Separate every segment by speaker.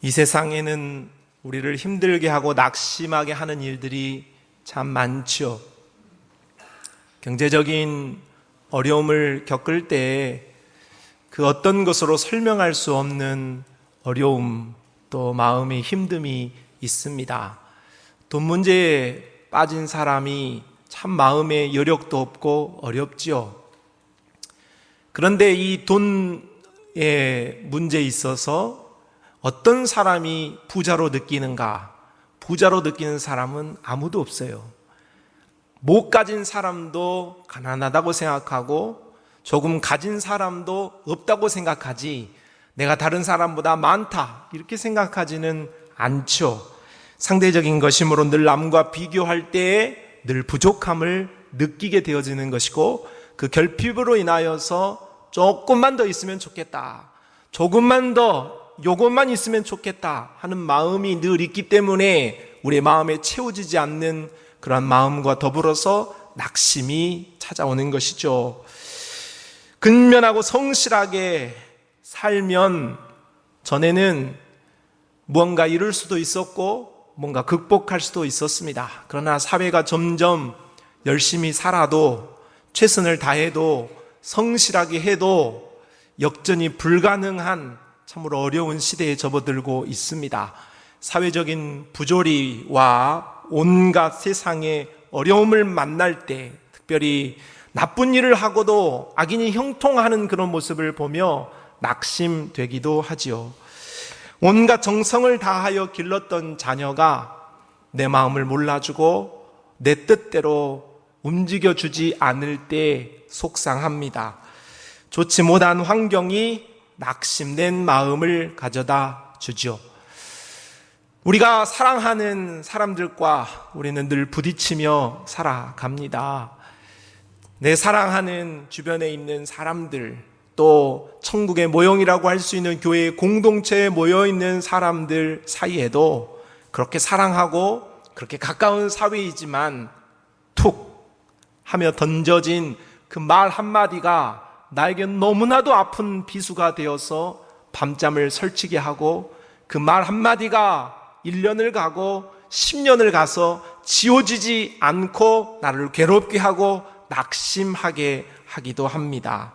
Speaker 1: 이 세상에는 우리를 힘들게 하고 낙심하게 하는 일들이 참 많죠. 경제적인 어려움을 겪을 때 그 어떤 것으로 설명할 수 없는 어려움, 또 마음의 힘듦이 있습니다. 돈 문제에 빠진 사람이 참 마음에 여력도 없고 어렵지요. 그런데 이 돈의 문제에 있어서 어떤 사람이 부자로 느끼는가? 부자로 느끼는 사람은 아무도 없어요. 못 가진 사람도 가난하다고 생각하고 조금 가진 사람도 없다고 생각하지 내가 다른 사람보다 많다 이렇게 생각하지는 않죠. 상대적인 것이므로 늘 남과 비교할 때에 늘 부족함을 느끼게 되어지는 것이고 그 결핍으로 인하여서 조금만 더 있으면 좋겠다, 조금만 더 요것만 있으면 좋겠다 하는 마음이 늘 있기 때문에 우리의 마음에 채워지지 않는 그런 마음과 더불어서 낙심이 찾아오는 것이죠. 근면하고 성실하게 살면 전에는 무언가 이룰 수도 있었고 뭔가 극복할 수도 있었습니다. 그러나 사회가 점점 열심히 살아도 최선을 다해도 성실하게 해도 역전이 불가능한 참으로 어려운 시대에 접어들고 있습니다. 사회적인 부조리와 온갖 세상의 어려움을 만날 때, 특별히 나쁜 일을 하고도 악인이 형통하는 그런 모습을 보며 낙심되기도 하지요. 온갖 정성을 다하여 길렀던 자녀가 내 마음을 몰라주고 내 뜻대로 움직여주지 않을 때 속상합니다. 좋지 못한 환경이 낙심된 마음을 가져다 주죠. 우리가 사랑하는 사람들과 우리는 늘 부딪히며 살아갑니다. 내 사랑하는 주변에 있는 사람들, 또 천국의 모형이라고 할 수 있는 교회의 공동체에 모여있는 사람들 사이에도 그렇게 사랑하고 그렇게 가까운 사회이지만 툭 하며 던져진 그 말 한마디가 나에겐 너무나도 아픈 비수가 되어서 밤잠을 설치게 하고 그 말 한마디가 1년을 가고 10년을 가서 지워지지 않고 나를 괴롭게 하고 낙심하게 하기도 합니다.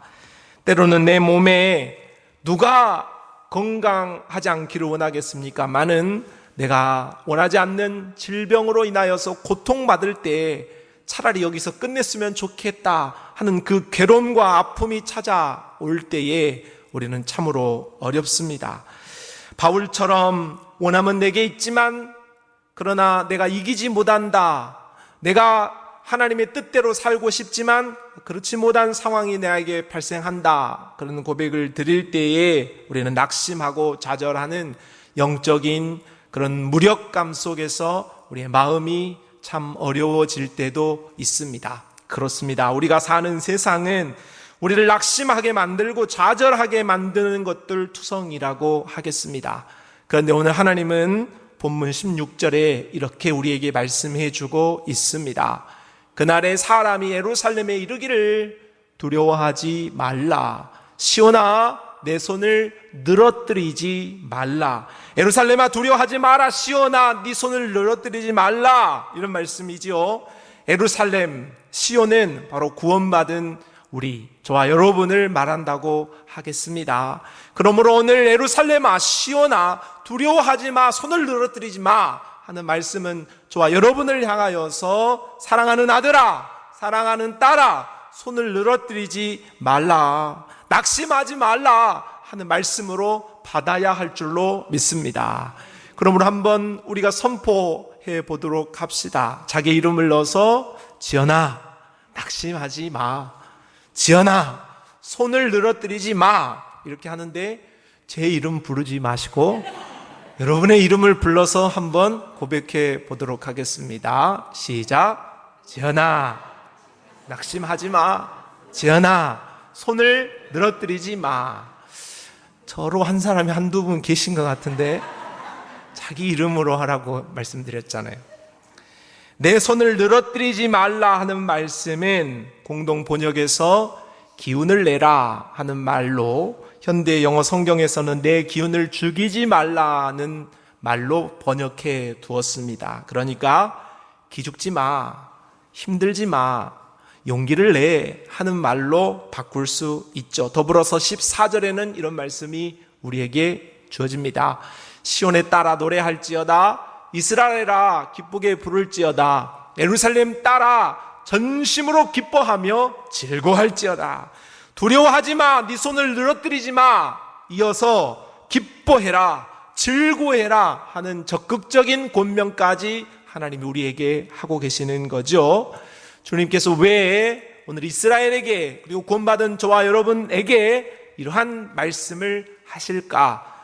Speaker 1: 때로는 내 몸에 누가 건강하지 않기를 원하겠습니까? 많은 내가 원하지 않는 질병으로 인하여서 고통받을 때 차라리 여기서 끝냈으면 좋겠다 하는 그 괴로움과 아픔이 찾아올 때에 우리는 참으로 어렵습니다. 바울처럼 원함은 내게 있지만 그러나 내가 이기지 못한다, 내가 하나님의 뜻대로 살고 싶지만 그렇지 못한 상황이 내게 발생한다, 그런 고백을 드릴 때에 우리는 낙심하고 좌절하는 영적인 그런 무력감 속에서 우리의 마음이 참 어려워질 때도 있습니다. 그렇습니다. 우리가 사는 세상은 우리를 낙심하게 만들고 좌절하게 만드는 것들 투성이라고 하겠습니다. 그런데 오늘 하나님은 본문 16절에 이렇게 우리에게 말씀해 주고 있습니다. 그날에 사람이 예루살렘에 이르기를 두려워하지 말라. 시온아 내 손을 늘어뜨리지 말라. 예루살렘아 두려워하지 마라. 시온아 네 손을 늘어뜨리지 말라. 이런 말씀이지요. 예루살렘, 시온은 바로 구원받은 우리, 저와 여러분을 말한다고 하겠습니다. 그러므로 오늘 예루살렘아, 시온아 두려워하지 마, 손을 늘어뜨리지 마 하는 말씀은 저와 여러분을 향하여서 사랑하는 아들아, 사랑하는 딸아, 손을 늘어뜨리지 말라, 낙심하지 말라 하는 말씀으로 받아야 할 줄로 믿습니다. 그러므로 한번 우리가 선포해 보도록 합시다. 자기 이름을 넣어서 지연아 낙심하지 마, 지연아 손을 늘어뜨리지 마, 이렇게 하는데 제 이름 부르지 마시고 여러분의 이름을 불러서 한번 고백해 보도록 하겠습니다. 시작. 지연아 낙심하지 마, 지연아 손을 늘어뜨리지 마. 저로 한 사람이 한두 분 계신 것 같은데 자기 이름으로 하라고 말씀드렸잖아요. 내 손을 늘어뜨리지 말라 하는 말씀은 공동 번역에서 기운을 내라 하는 말로, 현대 영어 성경에서는 내 기운을 죽이지 말라는 말로 번역해 두었습니다. 그러니까 기죽지 마, 힘들지 마, 용기를 내 하는 말로 바꿀 수 있죠. 더불어서 14절에는 이런 말씀이 우리에게 주어집니다. 시온에 따라 노래할지어다, 이스라엘아 기쁘게 부를지어다, 예루살렘 따라 전심으로 기뻐하며 즐거워할지어다. 두려워하지 마, 네 손을 늘어뜨리지 마, 이어서 기뻐해라, 즐거워해라 하는 적극적인 권면까지 하나님이 우리에게 하고 계시는 거죠. 주님께서 왜 오늘 이스라엘에게 그리고 구원받은 저와 여러분에게 이러한 말씀을 하실까?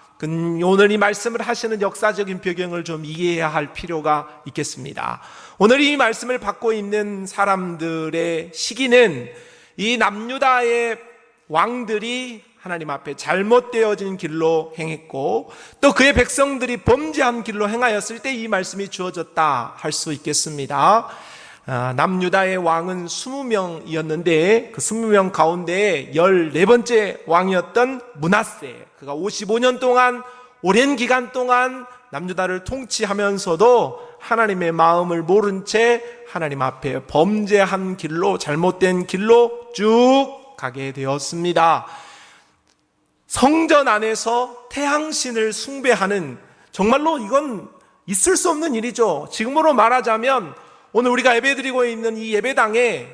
Speaker 1: 오늘 이 말씀을 하시는 역사적인 배경을 좀 이해해야 할 필요가 있겠습니다. 오늘 이 말씀을 받고 있는 사람들의 시기는 이 남유다의 왕들이 하나님 앞에 잘못되어진 길로 행했고, 또 그의 백성들이 범죄한 길로 행하였을 때 이 말씀이 주어졌다 할 수 있겠습니다. 남유다의 왕은 20명이었는데 그 20명 가운데 14번째 왕이었던 므낫세, 그가 55년 동안, 오랜 기간 동안 남유다를 통치하면서도 하나님의 마음을 모른 채 하나님 앞에 범죄한 길로, 잘못된 길로 쭉 가게 되었습니다. 성전 안에서 태양신을 숭배하는, 정말로 이건 있을 수 없는 일이죠. 지금으로 말하자면 오늘 우리가 예배드리고 있는 이 예배당에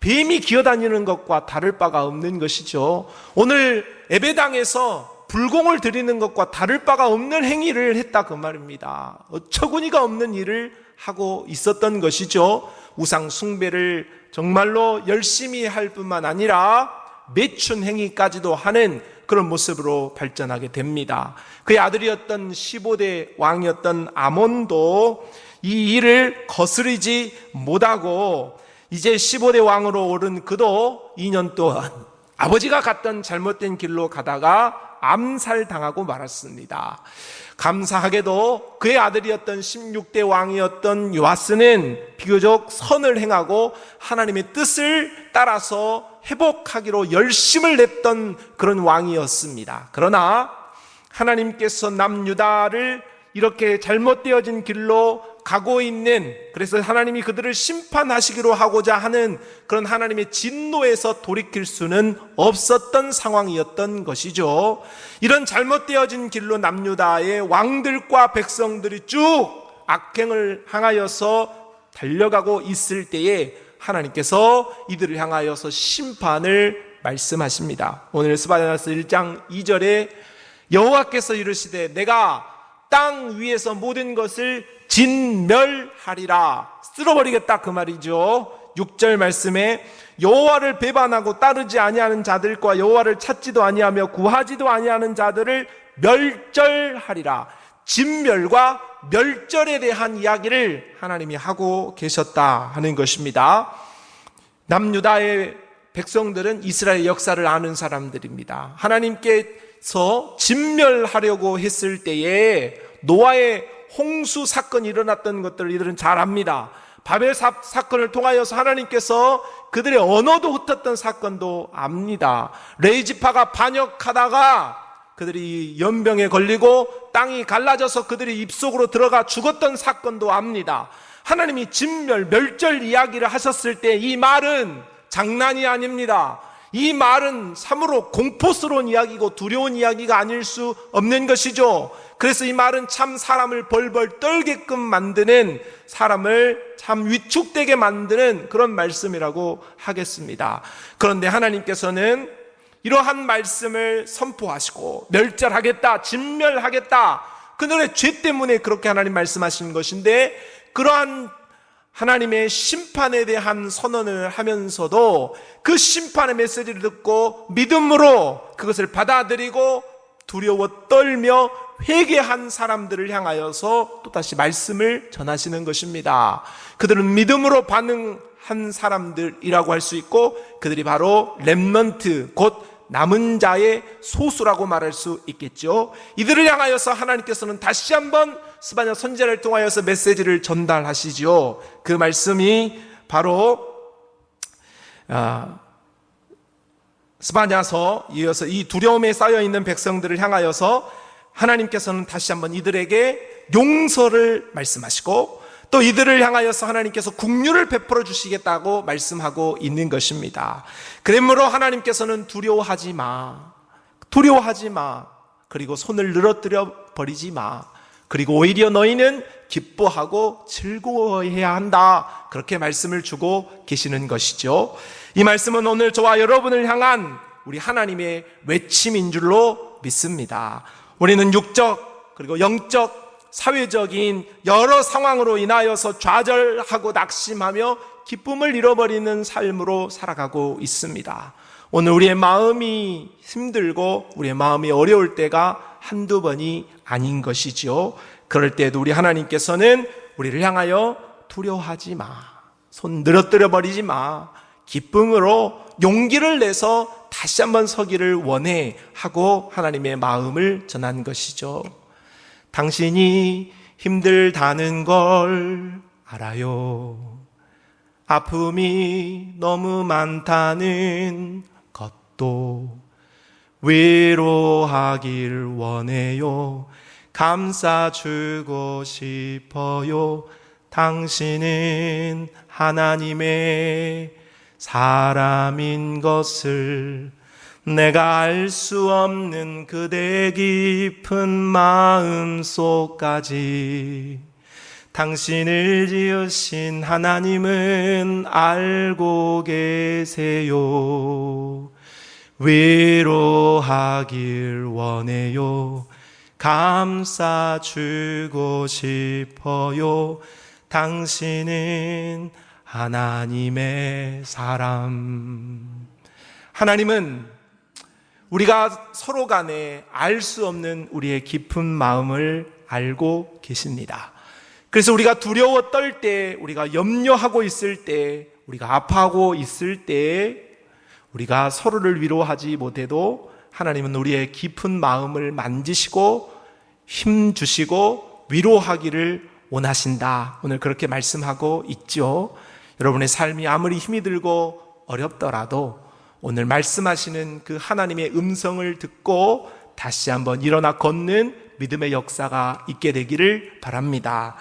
Speaker 1: 뱀이 기어다니는 것과 다를 바가 없는 것이죠. 오늘 예배당에서 불공을 드리는 것과 다를 바가 없는 행위를 했다 그 말입니다. 어처구니가 없는 일을 하고 있었던 것이죠. 우상 숭배를 정말로 열심히 할 뿐만 아니라 매춘 행위까지도 하는 그런 모습으로 발전하게 됩니다. 그의 아들이었던 15대 왕이었던 아몬도 이 일을 거스르지 못하고 이제 15대 왕으로 오른 그도 2년 동안 아버지가 갔던 잘못된 길로 가다가 암살당하고 말았습니다. 감사하게도 그의 아들이었던 16대 왕이었던 요아스는 비교적 선을 행하고 하나님의 뜻을 따라서 회복하기로 열심을 냈던 그런 왕이었습니다. 그러나 하나님께서 남유다를 이렇게 잘못되어진 길로 가고 있는, 그래서 하나님이 그들을 심판하시기로 하고자 하는 그런 하나님의 진노에서 돌이킬 수는 없었던 상황이었던 것이죠. 이런 잘못되어진 길로 남유다의 왕들과 백성들이 쭉 악행을 향하여서 달려가고 있을 때에 하나님께서 이들을 향하여서 심판을 말씀하십니다. 오늘 스바냐서 1장 2절에 여호와께서 이르시되 내가 땅 위에서 모든 것을 진멸하리라, 쓸어버리겠다 그 말이죠. 6절 말씀에 여호와를 배반하고 따르지 아니하는 자들과 여호와를 찾지도 아니하며 구하지도 아니하는 자들을 멸절하리라. 진멸과 멸절에 대한 이야기를 하나님이 하고 계셨다 하는 것입니다. 남유다의 백성들은 이스라엘 역사를 아는 사람들입니다. 하나님께서 진멸하려고 했을 때에 노아의 홍수 사건이 일어났던 것들을 이들은 잘 압니다. 바벨 사건을 통하여서 하나님께서 그들의 언어도 흩었던 사건도 압니다. 레이지파가 반역하다가 그들이 연병에 걸리고 땅이 갈라져서 그들이 입속으로 들어가 죽었던 사건도 압니다. 하나님이 진멸, 멸절 이야기를 하셨을 때 이 말은 장난이 아닙니다. 이 말은 참으로 공포스러운 이야기고 두려운 이야기가 아닐 수 없는 것이죠. 그래서 이 말은 참 사람을 벌벌 떨게끔 만드는, 사람을 참 위축되게 만드는 그런 말씀이라고 하겠습니다. 그런데 하나님께서는 이러한 말씀을 선포하시고 멸절하겠다, 진멸하겠다, 그들의 죄 때문에 그렇게 하나님 말씀하시는 것인데, 그러한 하나님의 심판에 대한 선언을 하면서도 그 심판의 메시지를 듣고 믿음으로 그것을 받아들이고 두려워 떨며 회개한 사람들을 향하여서 또다시 말씀을 전하시는 것입니다. 그들은 믿음으로 반응한 사람들이라고 할 수 있고, 그들이 바로 렘넌트, 곧 남은 자의 소수라고 말할 수 있겠죠. 이들을 향하여서 하나님께서는 다시 한번 스바냐 선지자를 통하여서 메시지를 전달하시죠. 그 말씀이 바로 스바냐서 이어서 이 두려움에 쌓여있는 백성들을 향하여서 하나님께서는 다시 한번 이들에게 용서를 말씀하시고 또 이들을 향하여서 하나님께서 긍휼을 베풀어 주시겠다고 말씀하고 있는 것입니다. 그러므로 하나님께서는 두려워하지 마, 그리고 손을 늘어뜨려 버리지 마, 그리고 오히려 너희는 기뻐하고 즐거워해야 한다, 그렇게 말씀을 주고 계시는 것이죠. 이 말씀은 오늘 저와 여러분을 향한 우리 하나님의 외침인 줄로 믿습니다. 우리는 육적 그리고 영적 사회적인 여러 상황으로 인하여서 좌절하고 낙심하며 기쁨을 잃어버리는 삶으로 살아가고 있습니다. 오늘 우리의 마음이 힘들고 우리의 마음이 어려울 때가 한두 번이 아닌 것이지요. 그럴 때에도 우리 하나님께서는 우리를 향하여 두려워하지 마, 손 늘어뜨려 버리지 마, 기쁨으로 용기를 내서 다시 한번 서기를 원해 하고 하나님의 마음을 전한 것이죠. 당신이 힘들다는 걸 알아요. 아픔이 너무 많다는 것도 위로하길 원해요. 감싸주고 싶어요. 당신은 하나님의 사람인 것을 내가 알 수 없는 그대 깊은 마음속까지 당신을 지으신 하나님은 알고 계세요. 위로하길 원해요. 감싸주고 싶어요. 당신은 하나님의 사람. 하나님은 우리가 서로 간에 알 수 없는 우리의 깊은 마음을 알고 계십니다. 그래서 우리가 두려워 떨 때, 우리가 염려하고 있을 때, 우리가 아파하고 있을 때, 우리가 서로를 위로하지 못해도 하나님은 우리의 깊은 마음을 만지시고 힘 주시고 위로하기를 원하신다. 오늘 그렇게 말씀하고 있죠. 여러분의 삶이 아무리 힘이 들고 어렵더라도 오늘 말씀하시는 그 하나님의 음성을 듣고 다시 한번 일어나 걷는 믿음의 역사가 있게 되기를 바랍니다.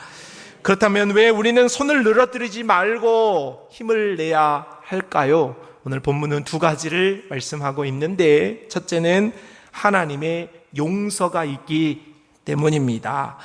Speaker 1: 그렇다면 왜 우리는 손을 늘어뜨리지 말고 힘을 내야 할까요? 오늘 본문은 두 가지를 말씀하고 있는데, 첫째는 하나님의 용서가 있기 때문입니다.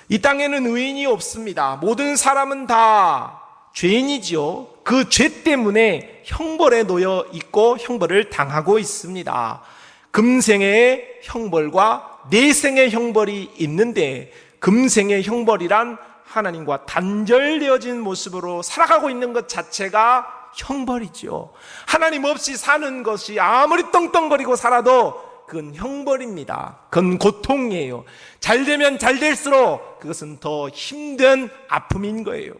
Speaker 1: 이 땅에는 의인이 없습니다. 모든 사람은 다 죄인이지요. 그 죄 때문에 형벌에 놓여 있고 형벌을 당하고 있습니다. 금생의 형벌과 내생의 형벌이 있는데, 금생의 형벌이란 하나님과 단절되어진 모습으로 살아가고 있는 것 자체가 형벌이죠. 하나님 없이 사는 것이 아무리 떵떵거리고 살아도 그건 형벌입니다. 그건 고통이에요. 잘 되면 잘 될수록 그것은 더 힘든 아픔인 거예요.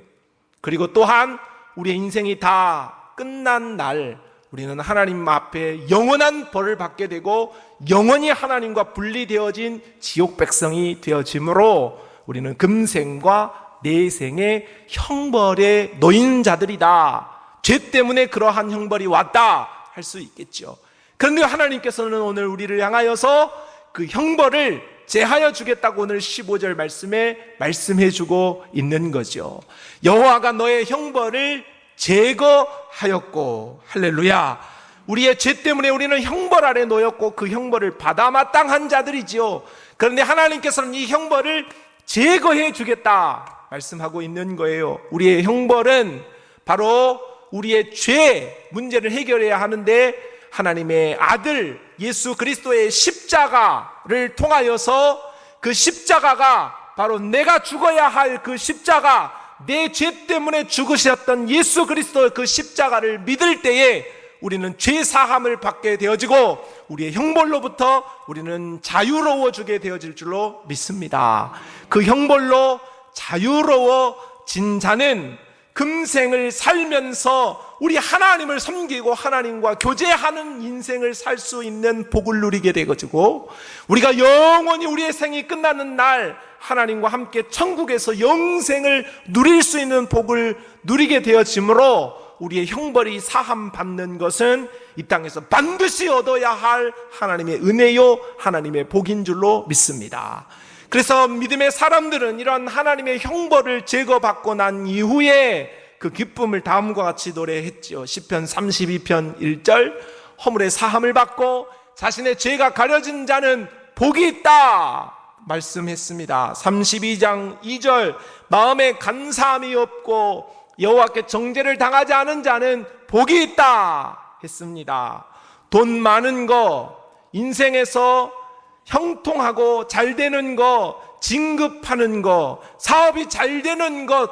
Speaker 1: 그리고 또한 우리의 인생이 다 끝난 날 우리는 하나님 앞에 영원한 벌을 받게 되고 영원히 하나님과 분리되어진 지옥 백성이 되어지므로 우리는 금생과 내생의 형벌에 놓인 자들이다. 죄 때문에 그러한 형벌이 왔다 할 수 있겠죠. 그런데 하나님께서는 오늘 우리를 향하여서 그 형벌을 제하여 주겠다고 오늘 15절 말씀에 말씀해 주고 있는 거죠. 여호와가 너의 형벌을 제거하였고, 할렐루야. 우리의 죄 때문에 우리는 형벌 아래 놓였고 그 형벌을 받아 마땅한 자들이지요. 그런데 하나님께서는 이 형벌을 제거해 주겠다 말씀하고 있는 거예요. 우리의 형벌은 바로 우리의 죄 문제를 해결해야 하는데, 하나님의 아들 예수 그리스도의 십자가를 통하여서 그 십자가가 바로 내가 죽어야 할 그 십자가, 내 죄 때문에 죽으셨던 예수 그리스도의 그 십자가를 믿을 때에 우리는 죄 사함을 받게 되어지고 우리의 형벌로부터 우리는 자유로워지게 되어질 줄로 믿습니다. 그 형벌로 자유로워진 자는 금생을 살면서 우리 하나님을 섬기고 하나님과 교제하는 인생을 살 수 있는 복을 누리게 되어지고, 우리가 영원히 우리의 생이 끝나는 날 하나님과 함께 천국에서 영생을 누릴 수 있는 복을 누리게 되어지므로 우리의 형벌이 사함 받는 것은 이 땅에서 반드시 얻어야 할 하나님의 은혜요, 하나님의 복인 줄로 믿습니다. 그래서 믿음의 사람들은 이런 하나님의 형벌을 제거받고 난 이후에 그 기쁨을 다음과 같이 노래했죠. 시편 32편 1절, 허물의 사함을 받고 자신의 죄가 가려진 자는 복이 있다 말씀했습니다. 32장 2절, 마음에 간사함이 없고 여호와께 정죄를 당하지 않은 자는 복이 있다 했습니다. 돈 많은 거, 인생에서 형통하고 잘 되는 거, 진급하는 거, 사업이 잘 되는 것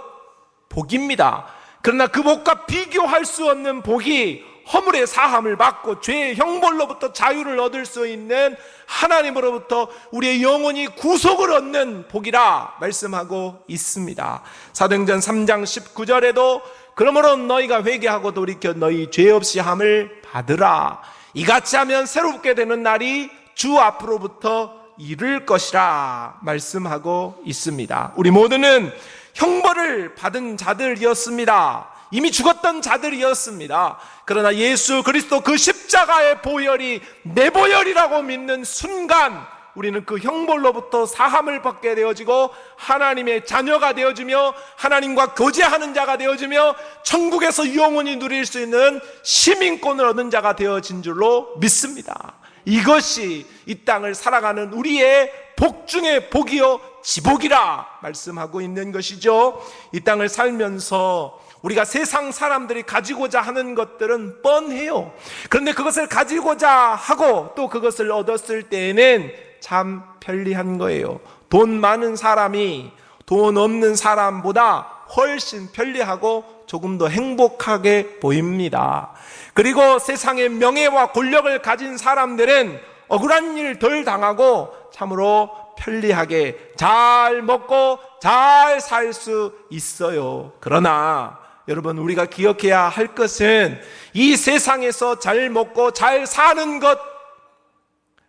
Speaker 1: 복입니다. 그러나 그 복과 비교할 수 없는 복이 허물의 사함을 받고 죄의 형벌로부터 자유를 얻을 수 있는 하나님으로부터 우리의 영혼이 구속을 얻는 복이라 말씀하고 있습니다. 사도행전 3장 19절에도 그러므로 너희가 회개하고 돌이켜 너희 죄 없이 함을 받으라. 이같이 하면 새롭게 되는 날이 주 앞으로부터 이를 것이라 말씀하고 있습니다. 우리 모두는 형벌을 받은 자들이었습니다. 이미 죽었던 자들이었습니다. 그러나 예수 그리스도 그 십자가의 보혈이 내 보혈이라고 믿는 순간 우리는 그 형벌로부터 사함을 받게 되어지고 하나님의 자녀가 되어지며 하나님과 교제하는 자가 되어지며 천국에서 영원히 누릴 수 있는 시민권을 얻는 자가 되어진 줄로 믿습니다. 이것이 이 땅을 살아가는 우리의 복 중의 복이요 지복이라 말씀하고 있는 것이죠. 이 땅을 살면서 우리가 세상 사람들이 가지고자 하는 것들은 뻔해요. 그런데 그것을 가지고자 하고 또 그것을 얻었을 때에는 참 편리한 거예요. 돈 많은 사람이 돈 없는 사람보다 훨씬 편리하고 조금 더 행복하게 보입니다. 그리고 세상의 명예와 권력을 가진 사람들은 억울한 일 덜 당하고 참으로 편리하게 잘 먹고 잘 살 수 있어요. 그러나 여러분, 우리가 기억해야 할 것은 이 세상에서 잘 먹고 잘 사는 것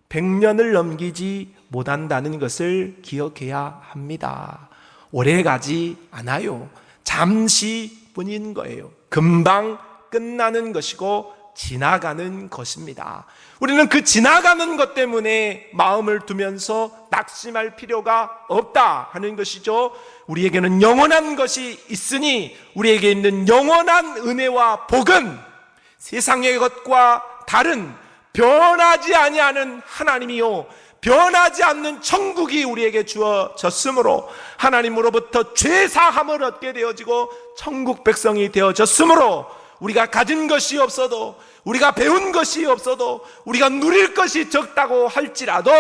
Speaker 1: 100년을 넘기지 못한다는 것을 기억해야 합니다. 오래가지 않아요. 잠시뿐인 거예요. 금방 끝나는 것이고 지나가는 것입니다. 우리는 그 지나가는 것 때문에 마음을 두면서 낙심할 필요가 없다 하는 것이죠. 우리에게는 영원한 것이 있으니 우리에게 있는 영원한 은혜와 복은 세상의 것과 다른 변하지 아니하는 하나님이요 변하지 않는 천국이 우리에게 주어졌으므로 하나님으로부터 죄사함을 얻게 되어지고 천국 백성이 되어졌으므로 우리가 가진 것이 없어도 우리가 배운 것이 없어도 우리가 누릴 것이 적다고 할지라도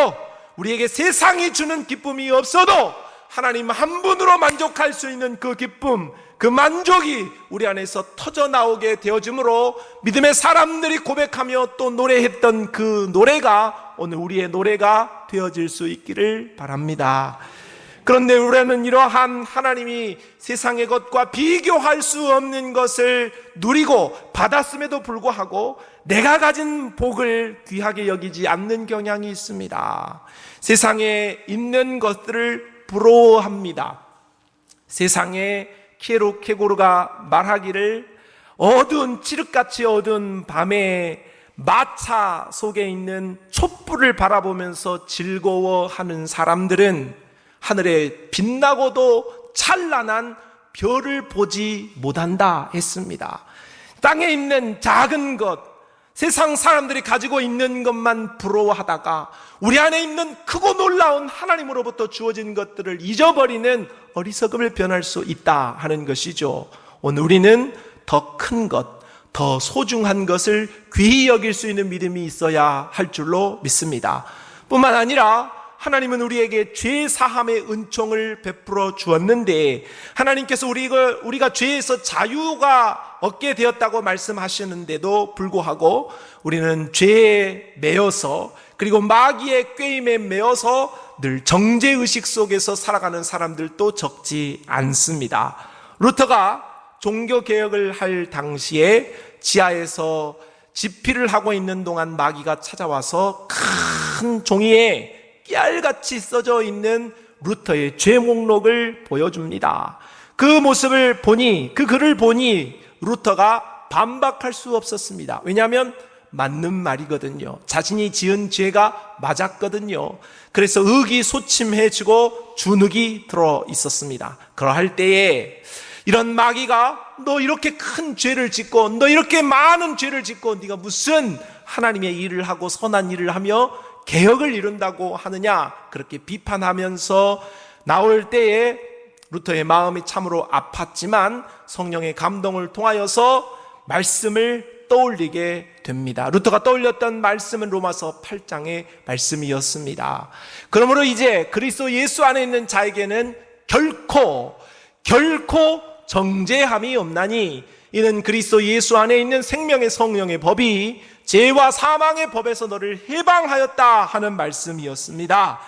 Speaker 1: 우리에게 세상이 주는 기쁨이 없어도 하나님 한 분으로 만족할 수 있는 그 기쁨, 그 만족이 우리 안에서 터져 나오게 되어지므로 믿음의 사람들이 고백하며 또 노래했던 그 노래가 오늘 우리의 노래가 되어질 수 있기를 바랍니다. 그런데 우리는 이러한 하나님이 세상의 것과 비교할 수 없는 것을 누리고 받았음에도 불구하고 내가 가진 복을 귀하게 여기지 않는 경향이 있습니다. 세상에 있는 것들을 부러워합니다. 세상에 키에로케고르가 말하기를 어두운 칠흑같이 어두운 밤에 마차 속에 있는 촛불을 바라보면서 즐거워하는 사람들은 하늘에 빛나고도 찬란한 별을 보지 못한다 했습니다. 땅에 있는 작은 것, 세상 사람들이 가지고 있는 것만 부러워하다가 우리 안에 있는 크고 놀라운 하나님으로부터 주어진 것들을 잊어버리는 어리석음을 변할 수 있다 하는 것이죠. 오늘 우리는 더 큰 것, 더 소중한 것을 귀히 여길 수 있는 믿음이 있어야 할 줄로 믿습니다. 뿐만 아니라 하나님은 우리에게 죄 사함의 은총을 베풀어 주었는데 하나님께서 우리가 죄에서 자유가 얻게 되었다고 말씀하시는데도 불구하고 우리는 죄에 매여서 그리고 마귀의 꾀임에 매여서 늘 정죄의식 속에서 살아가는 사람들도 적지 않습니다. 루터가 종교개혁을 할 당시에 지하에서 집필을 하고 있는 동안 마귀가 찾아와서 큰 종이에 깨알같이 써져 있는 루터의 죄 목록을 보여줍니다. 그 모습을 보니, 그 글을 보니 루터가 반박할 수 없었습니다. 왜냐하면 맞는 말이거든요. 자신이 지은 죄가 맞았거든요. 그래서 의기소침해지고 주눅이 들어 있었습니다. 그러할 때에 이런 마귀가 너 이렇게 큰 죄를 짓고 너 이렇게 많은 죄를 짓고 네가 무슨 하나님의 일을 하고 선한 일을 하며 개혁을 이룬다고 하느냐, 그렇게 비판하면서 나올 때에 루터의 마음이 참으로 아팠지만 성령의 감동을 통하여서 말씀을 떠올리게 됩니다. 루터가 떠올렸던 말씀은 로마서 8장의 말씀이었습니다. 그러므로 이제 그리스도 예수 안에 있는 자에게는 결코 정죄함이 없나니 이는 그리스도 예수 안에 있는 생명의 성령의 법이 죄와 사망의 법에서 너를 해방하였다 하는 말씀이었습니다.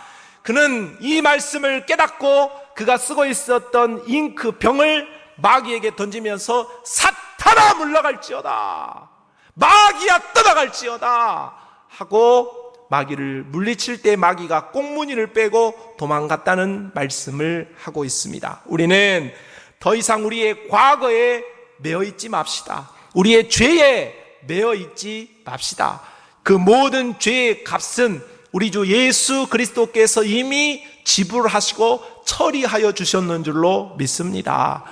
Speaker 1: 그는 이 말씀을 깨닫고 그가 쓰고 있었던 잉크 병을 마귀에게 던지면서 사탄아 물러갈지어다, 마귀야 떠나갈지어다 하고 마귀를 물리칠 때 마귀가 꽁무니를 빼고 도망갔다는 말씀을 하고 있습니다. 우리는 더 이상 우리의 과거에 매여 있지 맙시다. 우리의 죄에 매여 있지 맙시다. 그 모든 죄의 값은 우리 주 예수 그리스도께서 이미 지불하시고 처리하여 주셨는 줄로 믿습니다.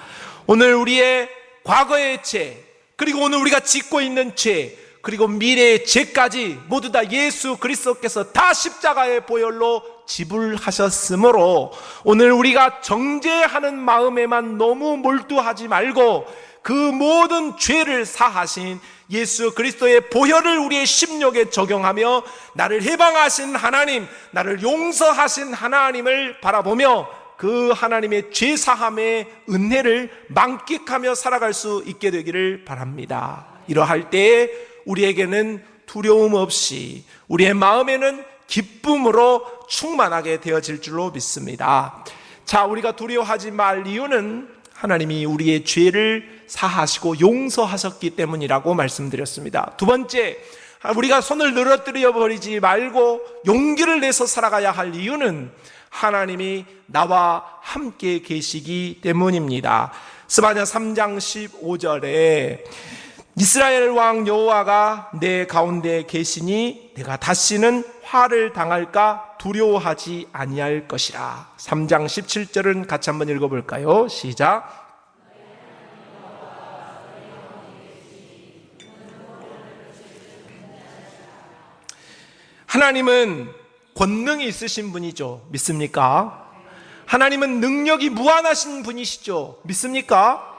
Speaker 1: 오늘 우리의 과거의 죄, 그리고 오늘 우리가 짓고 있는 죄, 그리고 미래의 죄까지 모두 다 예수 그리스도께서 다 십자가의 보혈로 지불하셨으므로 오늘 우리가 정죄하는 마음에만 너무 몰두하지 말고 그 모든 죄를 사하신 예수 그리스도의 보혈을 우리의 심령에 적용하며 나를 해방하신 하나님, 나를 용서하신 하나님을 바라보며 그 하나님의 죄사함의 은혜를 만끽하며 살아갈 수 있게 되기를 바랍니다. 이러할 때에 우리에게는 두려움 없이 우리의 마음에는 기쁨으로 충만하게 되어질 줄로 믿습니다. 자, 우리가 두려워하지 말 이유는 하나님이 우리의 죄를 사하시고 용서하셨기 때문이라고 말씀드렸습니다. 두 번째, 우리가 손을 늘어뜨려 버리지 말고 용기를 내서 살아가야 할 이유는 하나님이 나와 함께 계시기 때문입니다. 스바냐 3장 15절에 이스라엘 왕 여호와가 내 가운데 계시니 내가 다시는 화를 당할까 두려워하지 아니할 것이라. 3장 17절은 같이 한번 읽어볼까요? 시작. 하나님은 권능이 있으신 분이죠. 믿습니까? 하나님은 능력이 무한하신 분이시죠. 믿습니까?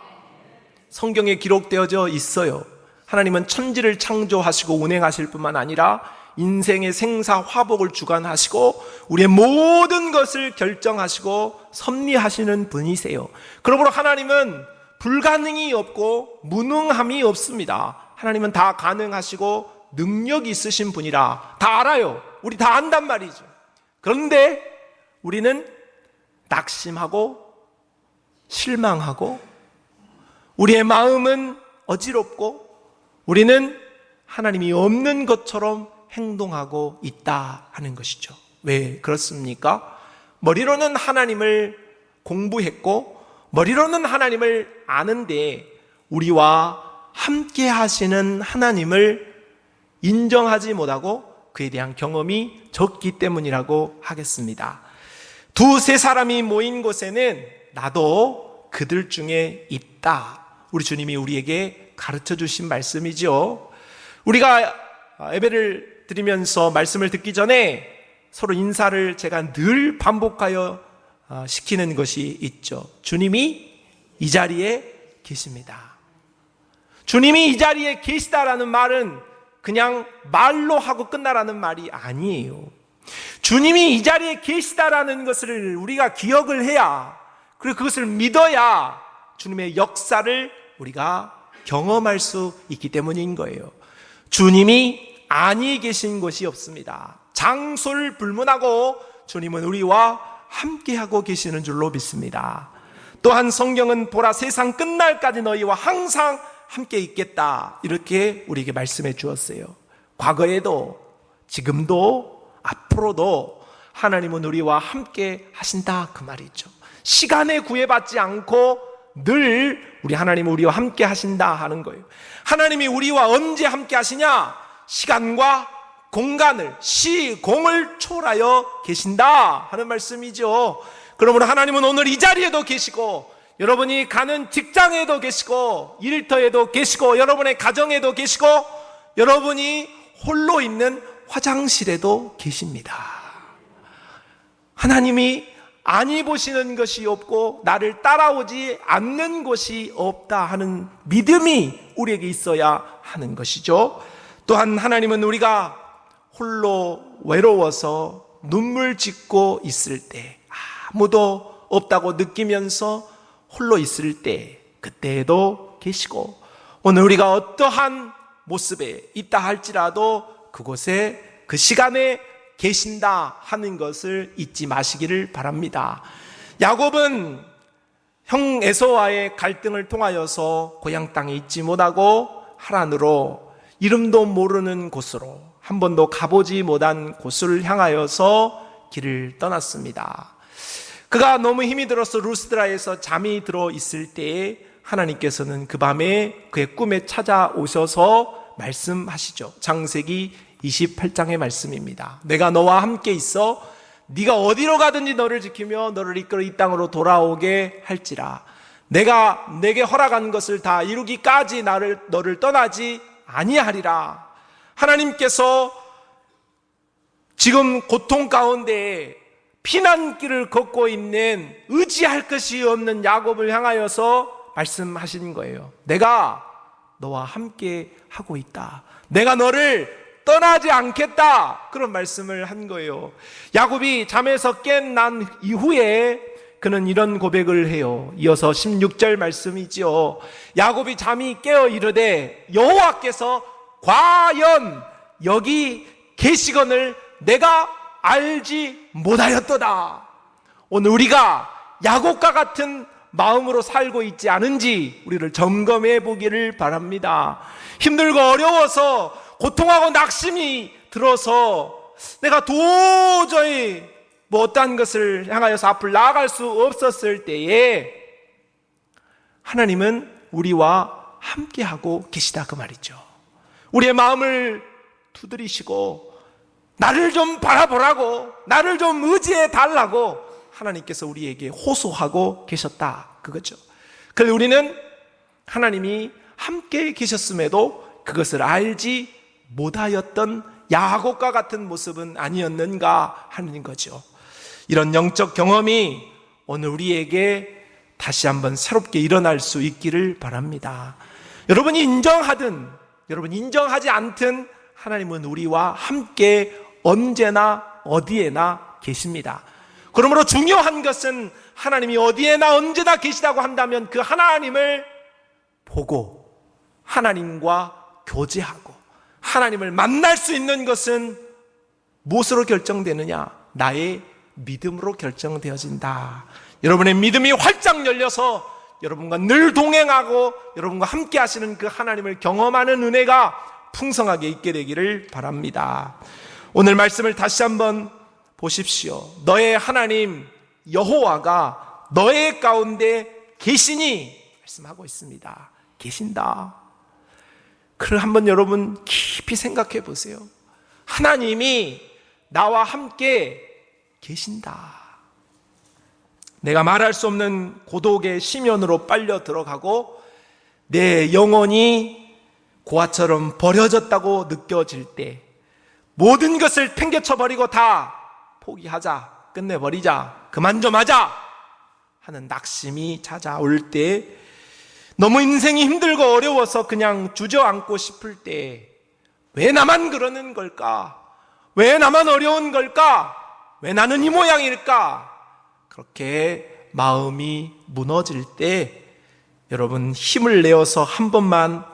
Speaker 1: 성경에 기록되어져 있어요. 하나님은 천지를 창조하시고 운행하실 뿐만 아니라 인생의 생사 화복을 주관하시고 우리의 모든 것을 결정하시고 섭리하시는 분이세요. 그러므로 하나님은 불가능이 없고 무능함이 없습니다. 하나님은 다 가능하시고 능력이 있으신 분이라 다 알아요. 우리 다 안단 말이죠. 그런데 우리는 낙심하고 실망하고 우리의 마음은 어지럽고 우리는 하나님이 없는 것처럼 행동하고 있다 하는 것이죠. 왜 그렇습니까? 머리로는 하나님을 공부했고 머리로는 하나님을 아는데 우리와 함께 하시는 하나님을 인정하지 못하고 그에 대한 경험이 적기 때문이라고 하겠습니다. 두세 사람이 모인 곳에는 나도 그들 중에 있다. 우리 주님이 우리에게 가르쳐 주신 말씀이죠. 우리가 예배를 드리면서 말씀을 듣기 전에 서로 인사를 제가 늘 반복하여 시키는 것이 있죠. 주님이 이 자리에 계십니다. 주님이 이 자리에 계시다라는 말은 그냥 말로 하고 끝나라는 말이 아니에요. 주님이 이 자리에 계시다라는 것을 우리가 기억을 해야, 그리고 그것을 믿어야 주님의 역사를 우리가 경험할 수 있기 때문인 거예요. 주님이 아니 계신 곳이 없습니다. 장소를 불문하고 주님은 우리와 함께하고 계시는 줄로 믿습니다. 또한 성경은 보라 세상 끝날까지 너희와 항상 함께 있겠다 이렇게 우리에게 말씀해 주었어요. 과거에도 지금도 앞으로도 하나님은 우리와 함께 하신다 그 말이죠. 시간에 구애받지 않고 늘 우리 하나님은 우리와 함께 하신다 하는 거예요. 하나님이 우리와 언제 함께 하시냐? 시간과 공간을, 시공을 초월하여 계신다 하는 말씀이죠. 그러므로 하나님은 오늘 이 자리에도 계시고, 여러분이 가는 직장에도 계시고, 일터에도 계시고, 여러분의 가정에도 계시고, 여러분이 홀로 있는 화장실에도 계십니다. 하나님이 아니 보시는 것이 없고 나를 따라오지 않는 곳이 없다 하는 믿음이 우리에게 있어야 하는 것이죠. 또한 하나님은 우리가 홀로 외로워서 눈물 짓고 있을 때, 아무도 없다고 느끼면서 홀로 있을 때, 그때에도 계시고, 오늘 우리가 어떠한 모습에 있다 할지라도 그곳에, 그 시간에 계신다 하는 것을 잊지 마시기를 바랍니다. 야곱은 형 에서와의 갈등을 통하여서 고향 땅에 있지 못하고 하란으로, 이름도 모르는 곳으로, 한 번도 가보지 못한 곳을 향하여서 길을 떠났습니다. 그가 너무 힘이 들어서 루스드라에서 잠이 들어 있을 때에 하나님께서는 그 밤에 그의 꿈에 찾아오셔서 말씀하시죠. 창세기 28장의 말씀입니다. 내가 너와 함께 있어 네가 어디로 가든지 너를 지키며 너를 이끌어 이 땅으로 돌아오게 할지라. 내가 내게 허락한 것을 다 이루기까지 너를 떠나지 아니하리라. 하나님께서 지금 고통 가운데 피난길을 걷고 있는 의지할 것이 없는 야곱을 향하여서 말씀하신 거예요. 내가 너와 함께 하고 있다. 내가 너를 떠나지 않겠다. 그런 말씀을 한 거예요. 야곱이 잠에서 깬난 이후에 그는 이런 고백을 해요. 이어서 16절 말씀이지요. 야곱이 잠이 깨어 이르되 여호와께서 과연 여기 계시거늘 내가 알지 못하였도다. 오늘 우리가 야곱과 같은 마음으로 살고 있지 않은지 우리를 점검해 보기를 바랍니다. 힘들고 어려워서 고통하고 낙심이 들어서 내가 도저히 어떠한 것을 향하여서 앞을 나아갈 수 없었을 때에 하나님은 우리와 함께하고 계시다 그 말이죠. 우리의 마음을 두드리시고 나를 좀 바라보라고, 나를 좀 의지해 달라고 하나님께서 우리에게 호소하고 계셨다 그거죠. 그래서 우리는 하나님이 함께 계셨음에도 그것을 알지 못하였던 야곱과 같은 모습은 아니었는가 하는 거죠. 이런 영적 경험이 오늘 우리에게 다시 한번 새롭게 일어날 수 있기를 바랍니다. 여러분이 인정하든 여러분이 인정하지 않든 하나님은 우리와 함께 언제나 어디에나 계십니다. 그러므로 중요한 것은 하나님이 어디에나 언제나 계시다고 한다면 그 하나님을 보고 하나님과 교제하고 하나님을 만날 수 있는 것은 무엇으로 결정되느냐? 나의 믿음으로 결정되어진다. 여러분의 믿음이 활짝 열려서 여러분과 늘 동행하고 여러분과 함께 하시는 그 하나님을 경험하는 은혜가 풍성하게 있게 되기를 바랍니다. 오늘 말씀을 다시 한번 보십시오. 너의 하나님 여호와가 너의 가운데 계시니 말씀하고 있습니다. 계신다. 그걸 한번 여러분 깊이 생각해 보세요. 하나님이 나와 함께 계신다. 내가 말할 수 없는 고독의 심연으로 빨려 들어가고 내 영혼이 고아처럼 버려졌다고 느껴질 때 모든 것을 팽개쳐버리고 다 포기하자, 끝내버리자, 그만 좀 하자 하는 낙심이 찾아올 때, 너무 인생이 힘들고 어려워서 그냥 주저앉고 싶을 때, 왜 나만 그러는 걸까? 왜 나만 어려운 걸까? 왜 나는 이 모양일까? 그렇게 마음이 무너질 때 여러분 힘을 내어서 한 번만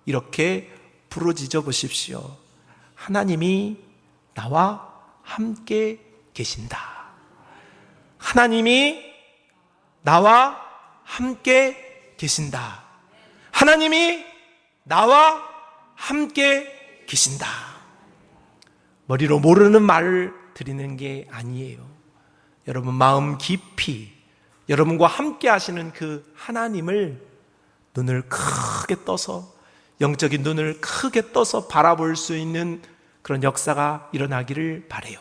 Speaker 1: 이렇게 부르짖어 보십시오. 하나님이 나와 함께 계신다. 하나님이 나와 함께 계신다. 하나님이 나와 함께 계신다. 머리로 모르는 말을 드리는 게 아니에요. 여러분 마음 깊이 여러분과 함께 하시는 그 하나님을 눈을 크게 떠서 영적인 눈을 크게 떠서 바라볼 수 있는 그런 역사가 일어나기를 바라요.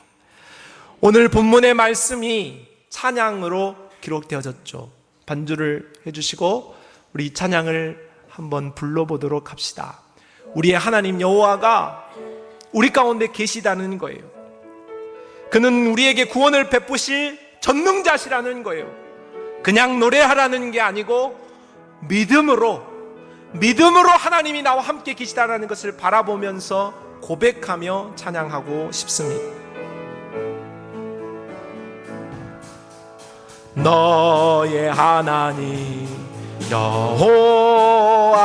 Speaker 1: 오늘 본문의 말씀이 찬양으로 기록되어졌죠. 반주를 해주시고 우리 찬양을 한번 불러보도록 합시다. 우리의 하나님 여호와가 우리 가운데 계시다는 거예요. 그는 우리에게 구원을 베푸실 전능자시라는 거예요. 그냥 노래하라는 게 아니고 믿음으로 하나님이 나와 함께 계시다는 것을 바라보면서 고백하며 찬양하고 싶습니다. 너의 하나님 여호와가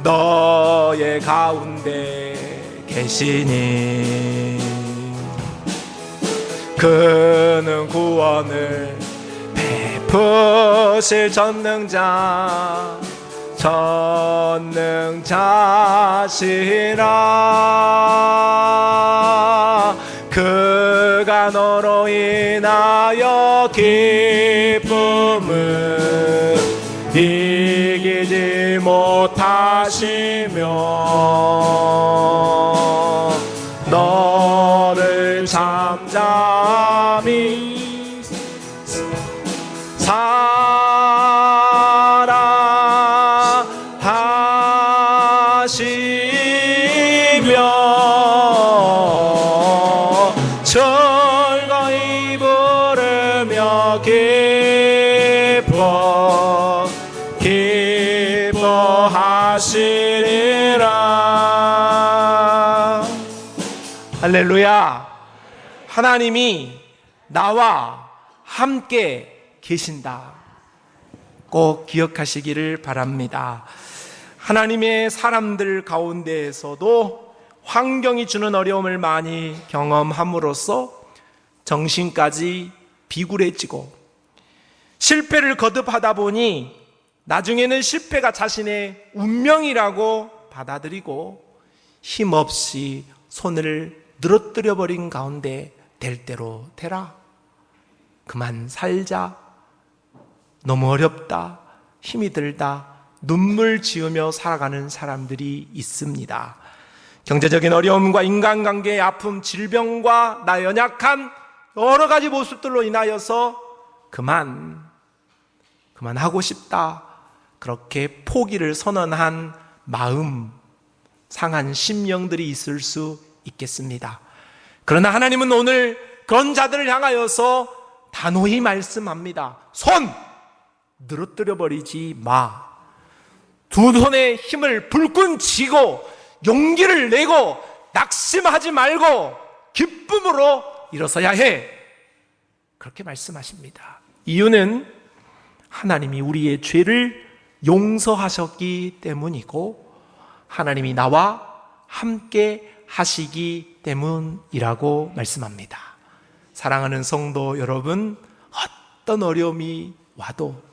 Speaker 1: 너의 가운데 계시니 그는 구원을 베푸실 전능자시라. 그가 너로 인하여 기쁨을 이기지 못하시며 너를 잠잠히 사랑하시며 즐거이 부르며 기뻐하시리라. 할렐루야. 하나님이 나와 함께 계신다. 꼭 기억하시기를 바랍니다. 하나님의 사람들 가운데에서도 환경이 주는 어려움을 많이 경험함으로써 정신까지 비굴해지고 실패를 거듭하다 보니 나중에는 실패가 자신의 운명이라고 받아들이고 힘없이 손을 늘어뜨려 버린 가운데 될 대로 되라. 그만 살자. 너무 어렵다. 힘이 들다. 눈물 지으며 살아가는 사람들이 있습니다. 경제적인 어려움과 인간관계의 아픔, 질병과 나의 연약한 여러 가지 모습들로 인하여서 그만하고 싶다. 그렇게 포기를 선언한 마음, 상한 심령들이 있을 수 있겠습니다. 그러나 하나님은 오늘 그런 자들을 향하여서 단호히 말씀합니다. 손! 늘어뜨려 버리지 마. 두 손의 힘을 불끈 쥐고 용기를 내고 낙심하지 말고 기쁨으로 일어서야 해. 그렇게 말씀하십니다. 이유는 하나님이 우리의 죄를 용서하셨기 때문이고 하나님이 나와 함께 하시기 때문이라고 말씀합니다. 사랑하는 성도 여러분, 어떤 어려움이 와도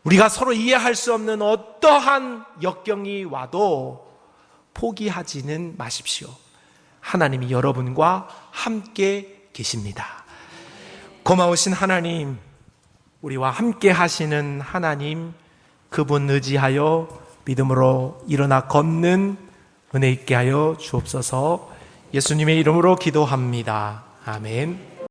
Speaker 1: 우리가 서로 이해할 수 없는 어떠한 역경이 와도 포기하지는 마십시오. 하나님이 여러분과 함께 계십니다. 고마우신 하나님, 우리와 함께 하시는 하나님, 그분 의지하여 믿음으로 일어나 걷는 은혜 있게 하여 주옵소서. 예수님의 이름으로 기도합니다. 아멘.